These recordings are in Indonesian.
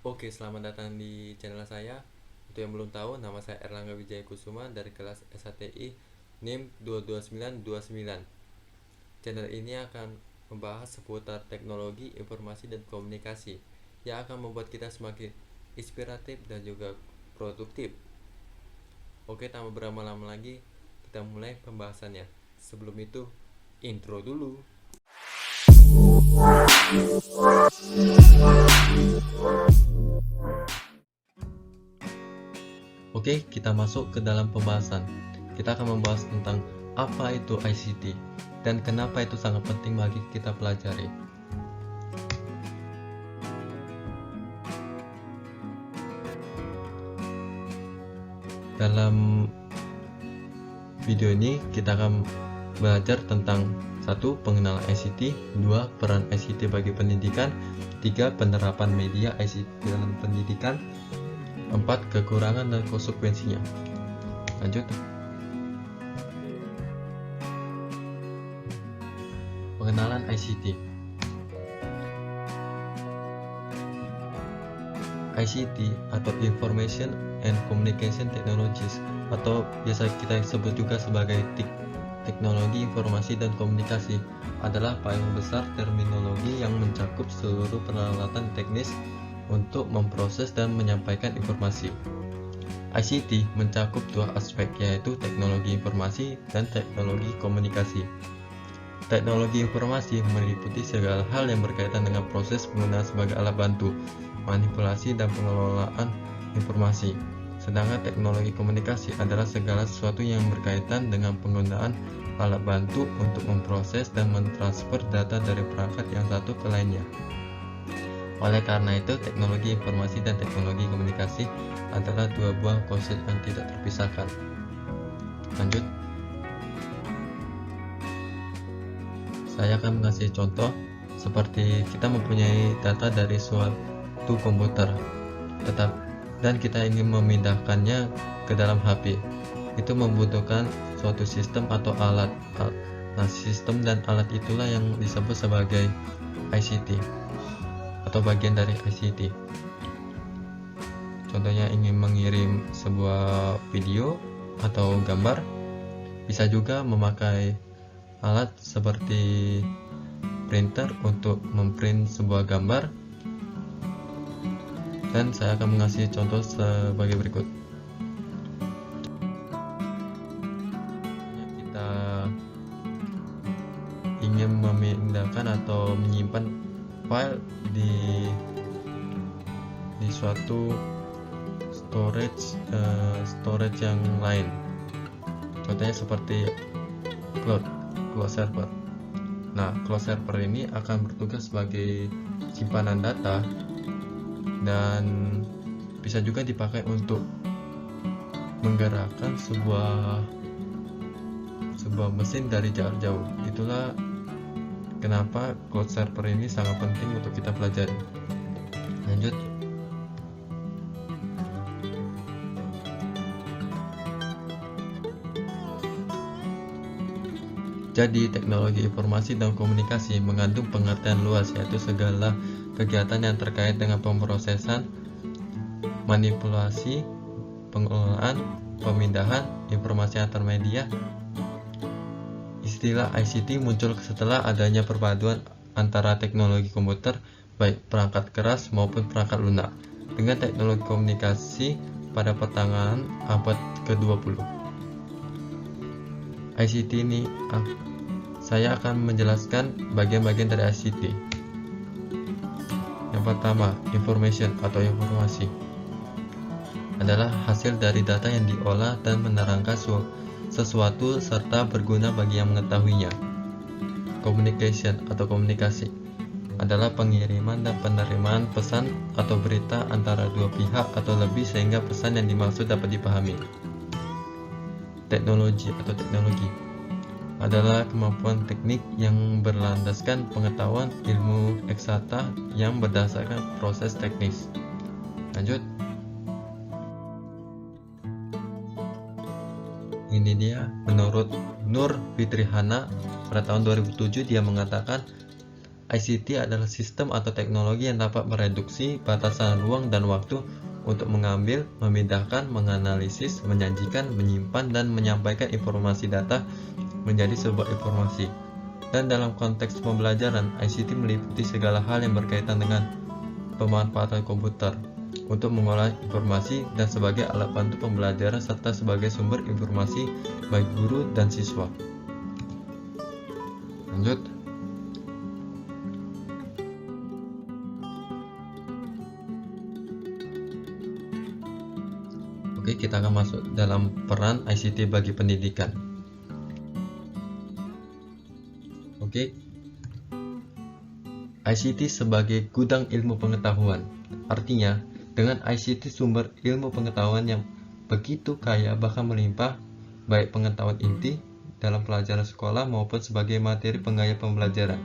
Oke, selamat datang di channel saya. Untuk yang belum tahu, nama saya Erlangga Wijaya Kusuma dari kelas SHTI NIM 22929. Channel ini akan membahas seputar teknologi, informasi, dan komunikasi yang akan membuat kita semakin inspiratif dan juga produktif. Oke, tanpa berlama-lama lagi, kita mulai pembahasannya. Sebelum itu, intro dulu. Oke, kita masuk ke dalam pembahasan. Kita akan membahas tentang apa itu ICT dan kenapa itu sangat penting bagi kita pelajari. Dalam video ini kita akan belajar tentang 1. Pengenalan ICT, 2. Peran ICT bagi pendidikan, 3. Penerapan media ICT dalam pendidikan, 4. Kekurangan dan konsekuensinya. Lanjut. Pengenalan ICT. ICT atau Information and Communication Technologies atau biasa kita sebut juga sebagai teknologi informasi dan komunikasi adalah payung besar terminologi yang mencakup seluruh peralatan teknis untuk memproses dan menyampaikan informasi. ICT mencakup dua aspek, yaitu teknologi informasi dan teknologi komunikasi. Teknologi informasi meliputi segala hal yang berkaitan dengan proses penggunaan sebagai alat bantu, manipulasi, dan pengelolaan informasi. Sedangkan teknologi komunikasi adalah segala sesuatu yang berkaitan dengan penggunaan alat bantu untuk memproses dan mentransfer data dari perangkat yang satu ke lainnya. Oleh karena itu, teknologi informasi dan teknologi komunikasi adalah dua buah konsep yang tidak terpisahkan. Lanjut. Saya akan mengasih contoh seperti kita mempunyai data dari suatu komputer, dan kita ingin memindahkannya ke dalam HP. Itu membutuhkan suatu sistem atau alat. Nah, sistem dan alat itulah yang disebut sebagai ICT atau bagian dari ICT. Contohnya ingin mengirim sebuah video atau gambar, bisa juga memakai alat seperti printer untuk memprint sebuah gambar, dan saya akan mengasih contoh sebagai berikut. Kita ingin memindahkan atau menyimpan file di suatu storage yang lain. Contohnya seperti cloud server. Nah, cloud server ini akan bertugas sebagai simpanan data dan bisa juga dipakai untuk menggerakkan sebuah mesin dari jarak jauh. Itulah kenapa cloud server ini sangat penting untuk kita pelajari. Lanjut. Jadi, teknologi informasi dan komunikasi mengandung pengertian luas, yaitu segala kegiatan yang terkait dengan pemrosesan, manipulasi, pengelolaan, pemindahan informasi antar media. Istilah ICT muncul setelah adanya perpaduan antara teknologi komputer, baik perangkat keras maupun perangkat lunak, dengan teknologi komunikasi pada pertengahan abad ke-20. ICT ini saya akan menjelaskan bagian-bagian dari ICT. Yang pertama, information atau informasi adalah hasil dari data yang diolah dan menerangkan sesuatu serta berguna bagi yang mengetahuinya. Communication atau komunikasi adalah pengiriman dan penerimaan pesan atau berita antara dua pihak atau lebih sehingga pesan yang dimaksud dapat dipahami. Teknologi adalah kemampuan teknik yang berlandaskan pengetahuan ilmu eksakta yang berdasarkan proses teknis. Lanjut. Ini dia, menurut Nur Fitrihana pada tahun 2007 dia mengatakan ICT adalah sistem atau teknologi yang dapat mereduksi batasan ruang dan waktu untuk mengambil, memindahkan, menganalisis, menyajikan, menyimpan, dan menyampaikan informasi data menjadi sebuah informasi. Dan dalam konteks pembelajaran, ICT meliputi segala hal yang berkaitan dengan pemanfaatan komputer untuk mengolah informasi dan sebagai alat bantu pembelajaran serta sebagai sumber informasi bagi guru dan siswa. Lanjut. Oke, kita akan masuk dalam peran ICT bagi pendidikan. Oke. ICT sebagai gudang ilmu pengetahuan. Artinya, dengan ICT sumber ilmu pengetahuan yang begitu kaya bahkan melimpah, baik pengetahuan inti dalam pelajaran sekolah maupun sebagai materi penggaya pembelajaran.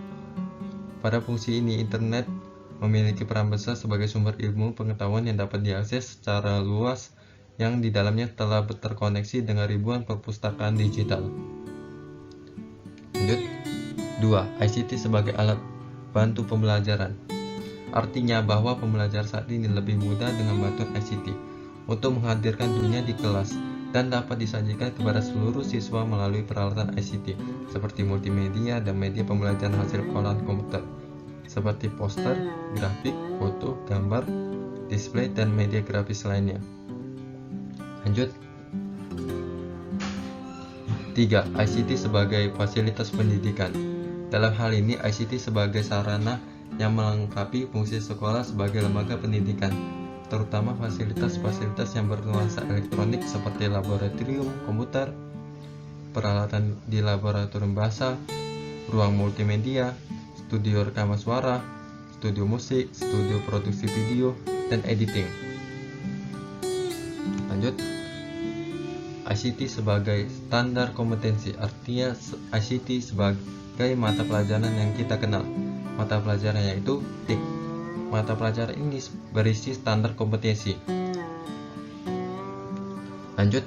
Pada fungsi ini, internet memiliki peran besar sebagai sumber ilmu pengetahuan yang dapat diakses secara luas yang di dalamnya telah terkoneksi dengan ribuan perpustakaan digital. Lanjut. 2. ICT sebagai alat bantu pembelajaran. Artinya bahwa pembelajaran saat ini lebih mudah dengan bantuan ICT untuk menghadirkan dunia di kelas dan dapat disajikan kepada seluruh siswa melalui peralatan ICT seperti multimedia dan media pembelajaran hasil olahan komputer seperti poster, grafik, foto, gambar, display, dan media grafis lainnya. Lanjut. 3. ICT sebagai fasilitas pendidikan. Dalam hal ini, ICT sebagai sarana yang melengkapi fungsi sekolah sebagai lembaga pendidikan, terutama fasilitas-fasilitas yang bernuansa elektronik seperti laboratorium komputer, peralatan di laboratorium bahasa, ruang multimedia, studio rekaman suara, studio musik, studio produksi video, dan editing. Lanjut. ICT sebagai standar kompetensi. Artinya ICT sebagai mata pelajaran yang kita kenal. Mata pelajaran yaitu TIK. Mata pelajaran ini berisi standar kompetensi. Lanjut.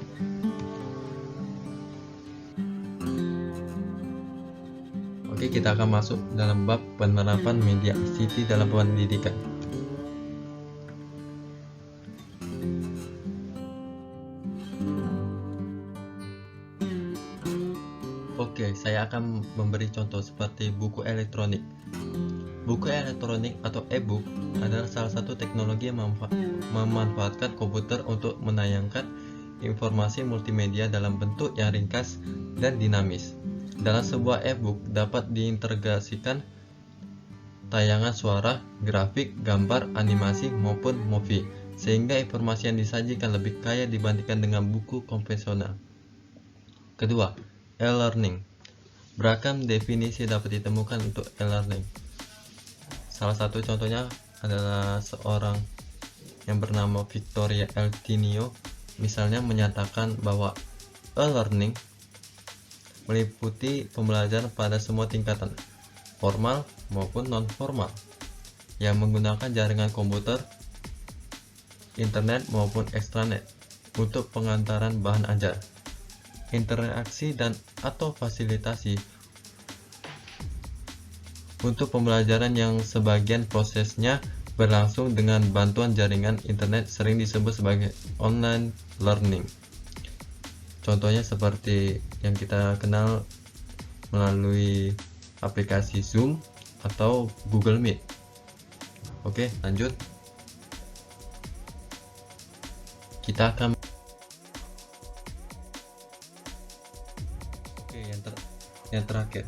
Oke, kita akan masuk dalam bab penerapan media ICT dalam pendidikan. Oke, saya akan memberi contoh seperti buku elektronik. Buku elektronik atau e-book adalah salah satu teknologi yang memanfaatkan komputer untuk menayangkan informasi multimedia dalam bentuk yang ringkas dan dinamis. Dalam sebuah e-book dapat diintegrasikan tayangan suara, grafik, gambar, animasi, maupun movie, sehingga informasi yang disajikan lebih kaya dibandingkan dengan buku konvensional. Kedua, e-learning. Beragam definisi dapat ditemukan untuk e-learning. Salah satu contohnya adalah seorang yang bernama Victoria Eltinio misalnya menyatakan bahwa e-learning meliputi pembelajaran pada semua tingkatan, formal maupun non-formal, yang menggunakan jaringan komputer, internet maupun extranet untuk pengantaran bahan ajar, interaksi dan atau fasilitasi untuk pembelajaran yang sebagian prosesnya berlangsung dengan bantuan jaringan internet sering disebut sebagai online learning. Contohnya seperti yang kita kenal melalui aplikasi Zoom atau Google Meet. Oke, lanjut. Kita akan yang terakhir,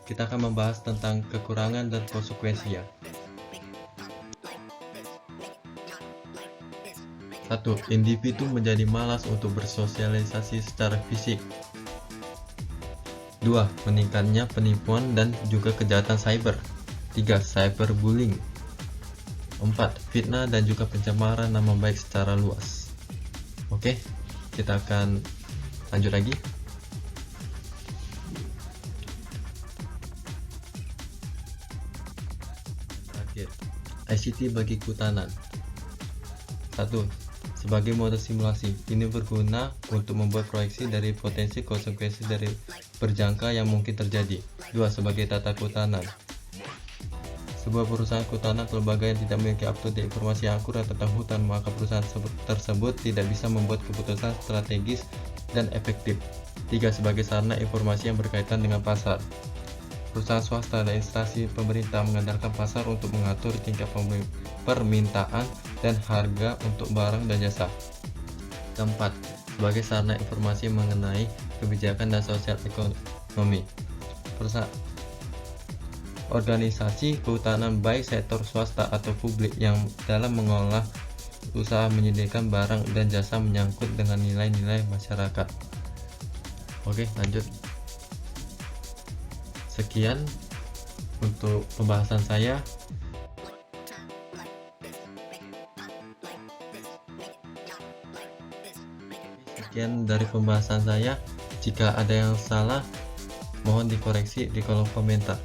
kita akan membahas tentang kekurangan dan konsekuensinya. 1. Individu menjadi malas untuk bersosialisasi secara fisik. 2. Meningkatnya penipuan dan juga kejahatan cyber. 3. Cyberbullying. 4. Fitnah dan juga pencemaran nama baik secara luas. Oke, kita akan lanjut lagi. Terakhir, ICT bagi kehutanan. 1. Sebagai model simulasi, ini berguna untuk membuat proyeksi dari potensi konsekuensi dari berjangka yang mungkin terjadi. 2. Sebagai tata kehutanan. sebuah perusahaan kehutanan atau lembaga yang tidak memiliki up-to-date informasi yang akurat tentang hutan, maka perusahaan tersebut tidak bisa membuat keputusan strategis dan efektif. 3. Sebagai sarana informasi yang berkaitan dengan pasar. Perusahaan swasta dan instansi pemerintah mengandalkan pasar untuk mengatur tingkat permintaan dan harga untuk barang dan jasa. 4. Sebagai sarana informasi mengenai kebijakan dan sosial ekonomi. Organisasi kehutanan baik sektor swasta atau publik yang dalam mengolah usaha menyediakan barang dan jasa menyangkut dengan nilai-nilai masyarakat. Oke, lanjut. Sekian untuk pembahasan saya. Sekian dari pembahasan saya. Jika ada yang salah, mohon dikoreksi di kolom komentar.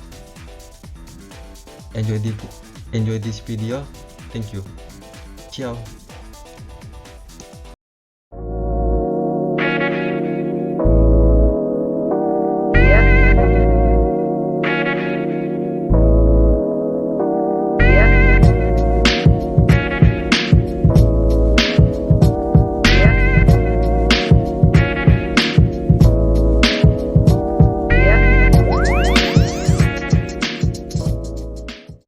Enjoy this video. Thank you. Ciao.